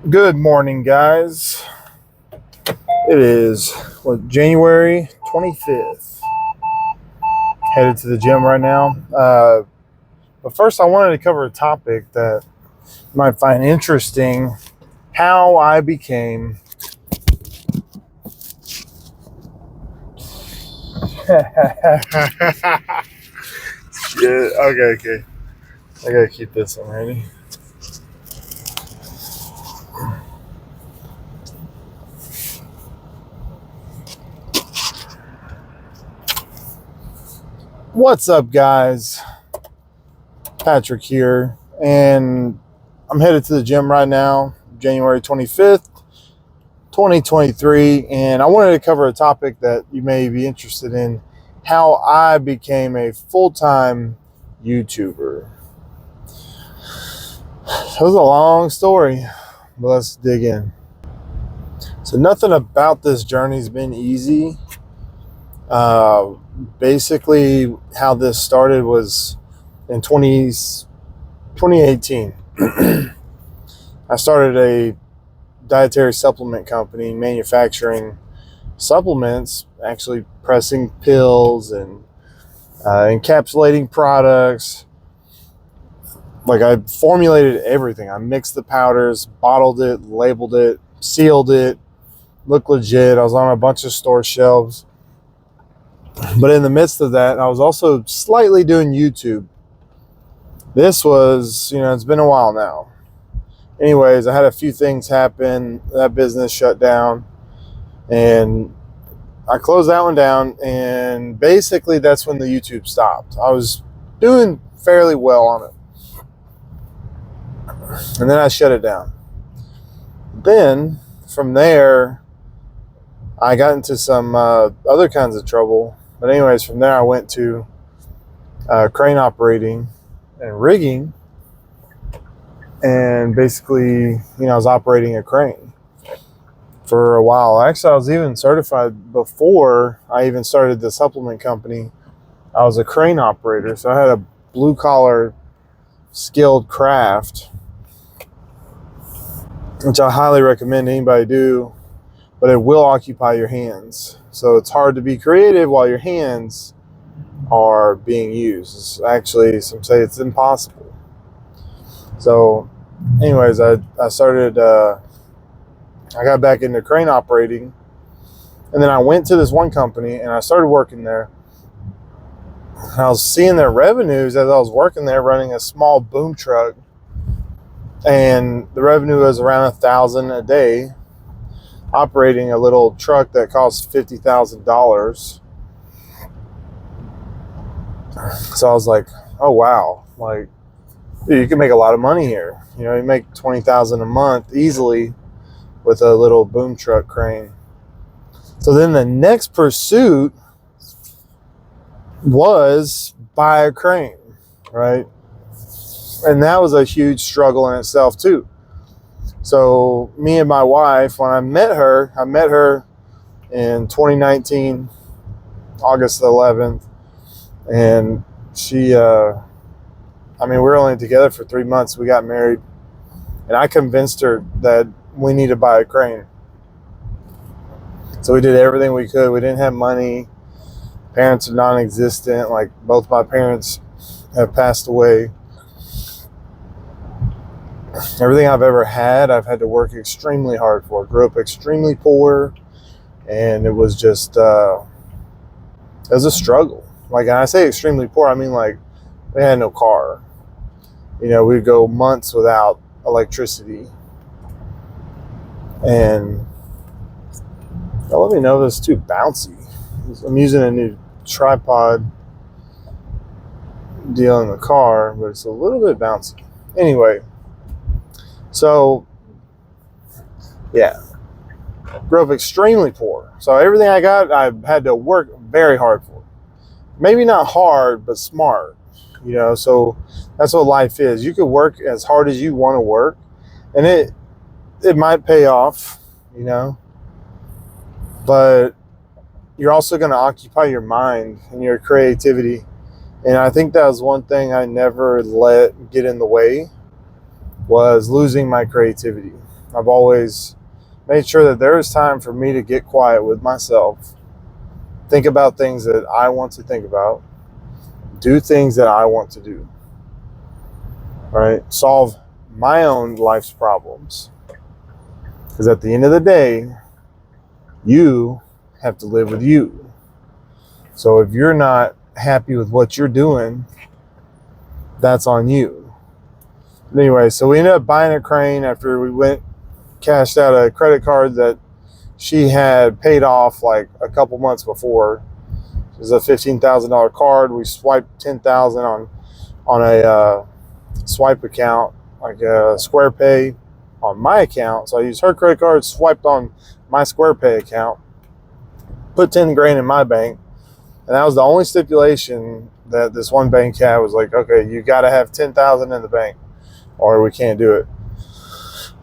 Good morning, guys. It is January 25th. Headed to the gym right now. But first, I wanted to cover a topic that you might find interesting: how I became. Yeah, okay. I gotta keep this one ready. What's up, guys? Patrick here, and I'm headed to the gym right now, January 25th, 2023, and I wanted to cover a topic that you may be interested in: how I became a full-time YouTuber. It was a long story, but let's dig in. So nothing about this journey's been easy. Basically, how this started was in 2018. I started a dietary supplement company manufacturing supplements, actually pressing pills and encapsulating products. Like, I formulated everything. I mixed the powders, bottled it, labeled it, sealed it, looked legit. I was on a bunch of store shelves. But in the midst of that, I was also slightly doing YouTube. This was, it's been a while now. Anyways, I had a few things happen. That business shut down, and I closed that one down, and basically that's when the YouTube stopped. I was doing fairly well on it, and then I shut it down. Then from there, I got into some other kinds of trouble. But anyways, from there I went to crane operating and rigging, and basically, I was operating a crane for a while. Actually, I was even certified before I even started the supplement company. I was a crane operator, so I had a blue-collar skilled craft, which I highly recommend anybody do, but it will occupy your hands. So it's hard to be creative while your hands are being used. It's actually, some say it's impossible. So anyways, I started, I got back into crane operating, and then I went to this one company and I started working there. And I was seeing their revenues as I was working there, running a small boom truck, and the revenue was around $1,000 a day, operating a little truck that costs $50,000. So I was like, oh wow, like, dude, you can make a lot of money here. You make $20,000 a month easily with a little boom truck crane. So then the next pursuit was buy a crane, right? And that was a huge struggle in itself too. So me and my wife, when I met her in 2019, August 11th, and she, we were only together for 3 months. We got married, and I convinced her that we need to buy a crane. So we did everything we could. We didn't have money. Parents are non-existent. Like, both my parents have passed away. Everything I've ever had, I've had to work extremely hard for. Grew up extremely poor, and it was just, it was a struggle. Like, and I say extremely poor, I mean, like, we had no car. We'd go months without electricity. And let me know if it's too bouncy. I'm using a new tripod deal in the car, but it's a little bit bouncy. Anyway, so yeah, grew up extremely poor. So everything I got, I had to work very hard for. Maybe not hard, but smart. So that's what life is. You could work as hard as you want to work, and it might pay off, but you're also going to occupy your mind and your creativity. And I think that was one thing I never let get in the way, was losing my creativity. I've always made sure that there is time for me to get quiet with myself, think about things that I want to think about, do things that I want to do, right? Solve my own life's problems. Because at the end of the day, you have to live with you. So if you're not happy with what you're doing, that's on you. But anyway, so we ended up buying a crane after we cashed out a credit card that she had paid off like a couple months before. It was a $15,000 card. We swiped $10,000 on a swipe account, like a Square Pay on my account. So I used her credit card, swiped on my Square Pay account, put 10 grand in my bank. And that was the only stipulation that this one bank had, was like, okay, you got to have 10,000 in the bank or we can't do it.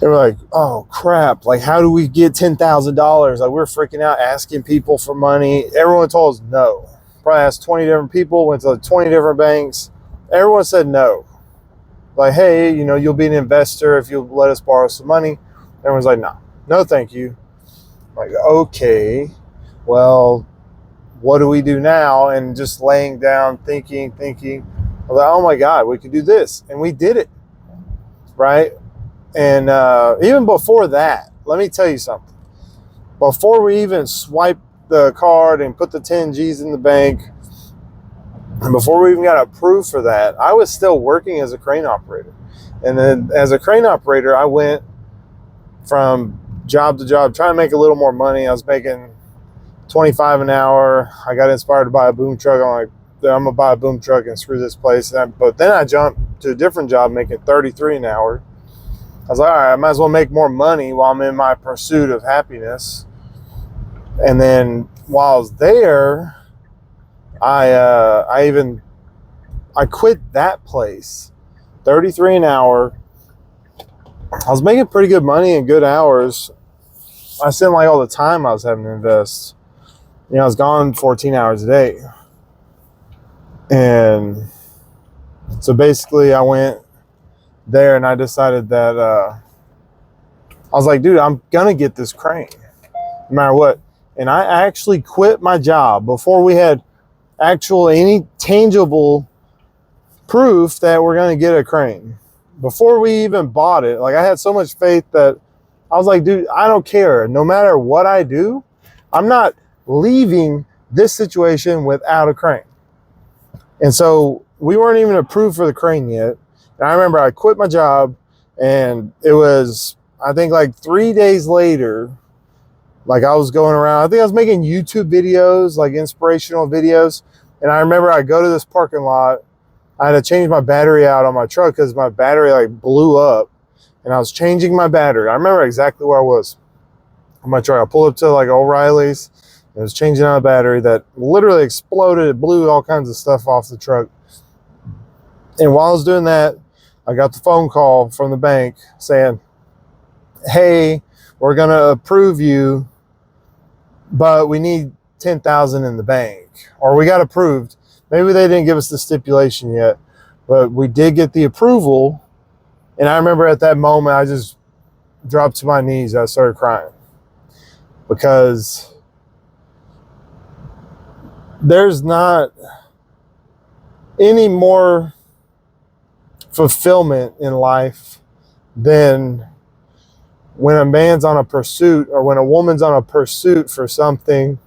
They were like, oh crap, like how do we get $10,000? Like we're freaking out, asking people for money. Everyone told us no. Probably asked 20 different people, went to 20 different banks. Everyone said no. Like, hey, you'll be an investor if you'll let us borrow some money. Everyone's like, no, thank you. I'm like, okay, well, what do we do now? And just laying down, thinking. I was like, oh my God, we could do this. And we did it, right? And even before that, let me tell you something. Before we even swiped the card and put the 10 G's in the bank, and before we even got approved for that, I was still working as a crane operator. And then as a crane operator, I went from job to job, trying to make a little more money. I was making $25 an hour. I got inspired to buy a boom truck. I'm like, I'm going to buy a boom truck and screw this place. But then I jumped to a different job making $33 an hour. I was like, all right, I might as well make more money while I'm in my pursuit of happiness. And then while I was there, I quit that place. $33 an hour. I was making pretty good money and good hours. I didn't like all the time I was having to invest. I was gone 14 hours a day. And so basically I went there and I decided that I was like, dude, I'm gonna get this crane no matter what. And I actually quit my job before we had any tangible proof that we're gonna get a crane. Before we even bought it, like I had so much faith that I was like, dude, I don't care. No matter what I do, I'm not leaving this situation without a crane. And so we weren't even approved for the crane yet. And I remember I quit my job, and it was, I think like 3 days later, like I was going around, I think I was making YouTube videos, like inspirational videos. And I remember I go to this parking lot. I had to change my battery out on my truck because my battery like blew up, and I was changing my battery. I remember exactly where I was on my truck. I pulled up to like O'Reilly's. It was changing out a battery that literally exploded. It blew all kinds of stuff off the truck. And while I was doing that, I got the phone call from the bank saying, hey, we're going to approve you, but we need 10,000 in the bank. Or we got approved. Maybe they didn't give us the stipulation yet, but we did get the approval. And I remember at that moment, I just dropped to my knees. I started crying because there's not any more fulfillment in life than when a man's on a pursuit, or when a woman's on a pursuit for something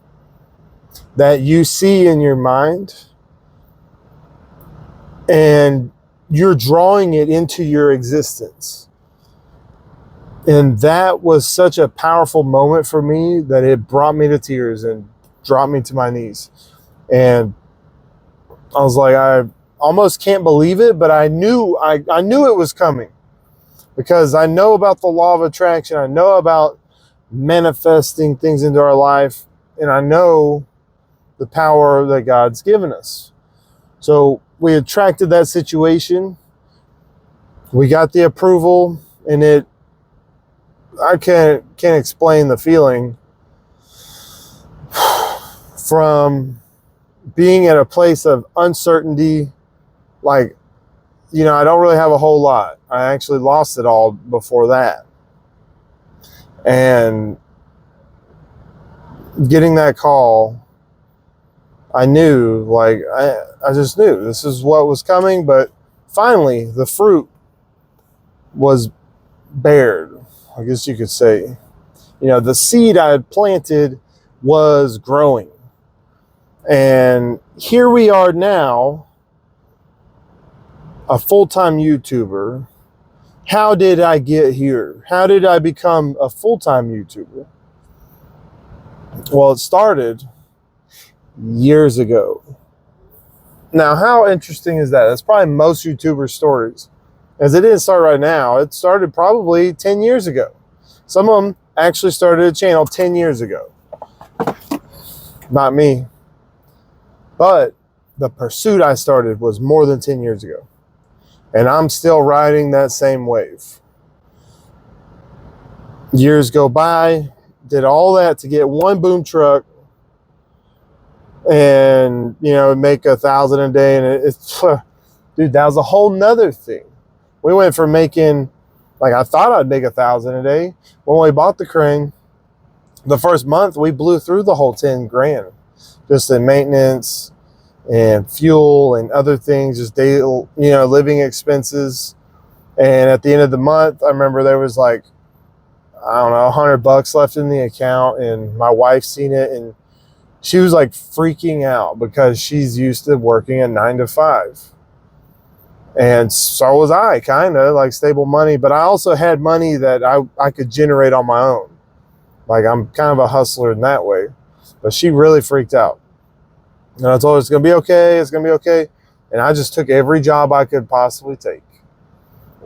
that you see in your mind and you're drawing it into your existence. And that was such a powerful moment for me that it brought me to tears and dropped me to my knees. And I was like, I almost can't believe it, but I knew it was coming, because I know about the law of attraction. I know about manifesting things into our life, and I know the power that God's given us. So we attracted that situation. We got the approval, and I can't explain the feeling from being at a place of uncertainty. Like, I don't really have a whole lot. I actually lost it all before that. And getting that call, I knew, like, I just knew this is what was coming. But finally, the fruit was bared, I guess you could say. You know, the seed I had planted was growing. And here we are now, a full-time YouTuber. How did I get here? How did I become a full-time YouTuber? Well, it started years ago. Now, how interesting is that? That's probably most YouTuber stories. As it didn't start right now, it started probably 10 years ago. Some of them actually started a channel 10 years ago. Not me. But the pursuit I started was more than 10 years ago. And I'm still riding that same wave. Years go by, did all that to get one boom truck and, you know, make $1,000 a day. And it's, dude, that was a whole nother thing. We went from making, like, I thought I'd make $1,000 a day. When we bought the crane, the first month we blew through the whole 10 grand just in maintenance and fuel and other things, just daily, you know, living expenses. And at the end of the month, I remember there was like, I don't know, $100 left in the account, and my wife seen it, and she was like freaking out because she's used to working a 9 to 5. And so was I, kind of like stable money, but I also had money that I could generate on my own. Like, I'm kind of a hustler in that way, but she really freaked out. And I told her, it's going to be okay. It's going to be okay. And I just took every job I could possibly take.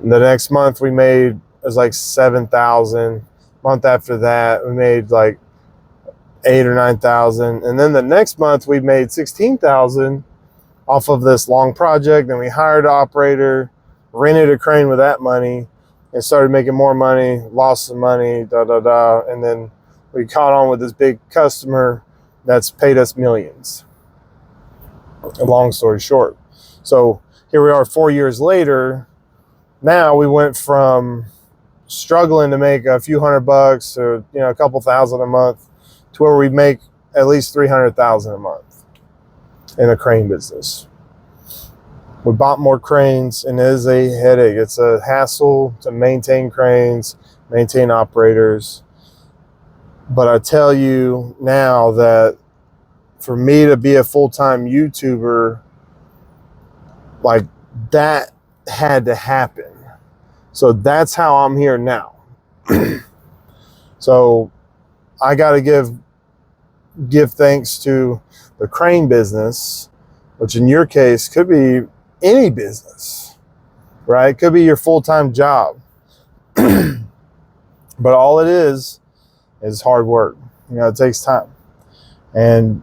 And the next month we made, it was like 7,000. Month after that, we made like 8 or 9,000. And then the next month we made 16,000 off of this long project. Then we hired an operator, rented a crane with that money, and started making more money, lost some money, And then we caught on with this big customer that's paid us millions. A long story short. So here we are 4 years later. Now we went from struggling to make a few $100 to, you know, a couple thousand a month to where we make at least 300,000 a month in the crane business. We bought more cranes, and it is a headache. It's a hassle to maintain cranes, maintain operators. But I tell you now that for me to be a full-time YouTuber, like, that had to happen. So that's how I'm here now. So I got to give thanks to the crane business, which in your case could be any business, right? It could be your full-time job. But all it is hard work. You know, it takes time. And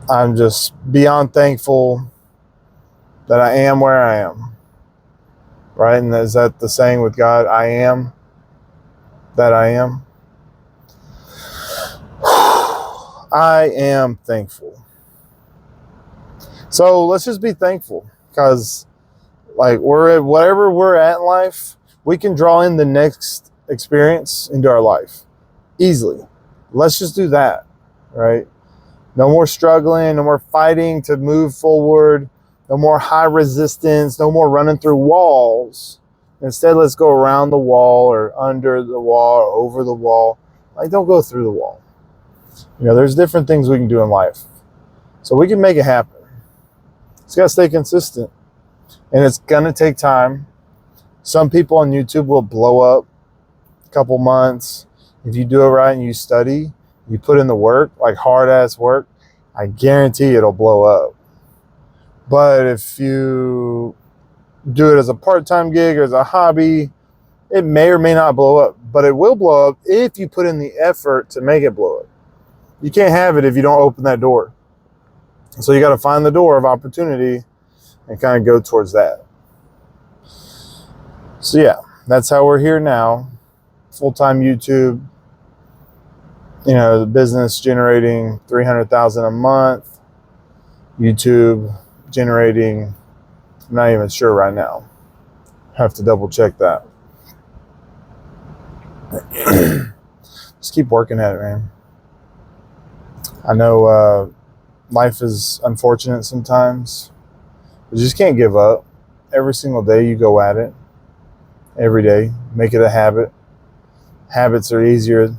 I'm just beyond thankful that I am where I am, right? And is that the saying with God? I am that I am. I am thankful. So let's just be thankful, because, like, we're at whatever we're at in life, we can draw in the next experience into our life easily. Let's just do that, right? No more struggling, no more fighting to move forward, no more high resistance, no more running through walls. Instead, let's go around the wall or under the wall or over the wall. Like, don't go through the wall. You know, there's different things we can do in life. So we can make it happen. Just got to stay consistent. And it's going to take time. Some people on YouTube will blow up a couple months. If you do it right and you study, you put in the work, like hard-ass work, I guarantee it'll blow up. But if you do it as a part-time gig or as a hobby, it may or may not blow up. But it will blow up if you put in the effort to make it blow up. You can't have it if you don't open that door. So you got to find the door of opportunity and kind of go towards that. So yeah, that's how we're here now. Full-time YouTube. You know, the business generating 300,000 a month. YouTube generating, I'm not even sure right now. Have to double check that. Just keep working at it, man. I know life is unfortunate sometimes, but you just can't give up. Every single day you go at it. Every day. Make it a habit. Habits are easier.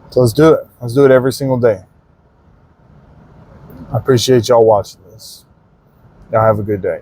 So let's do it. Let's do it every single day. I appreciate y'all watching this. Y'all have a good day.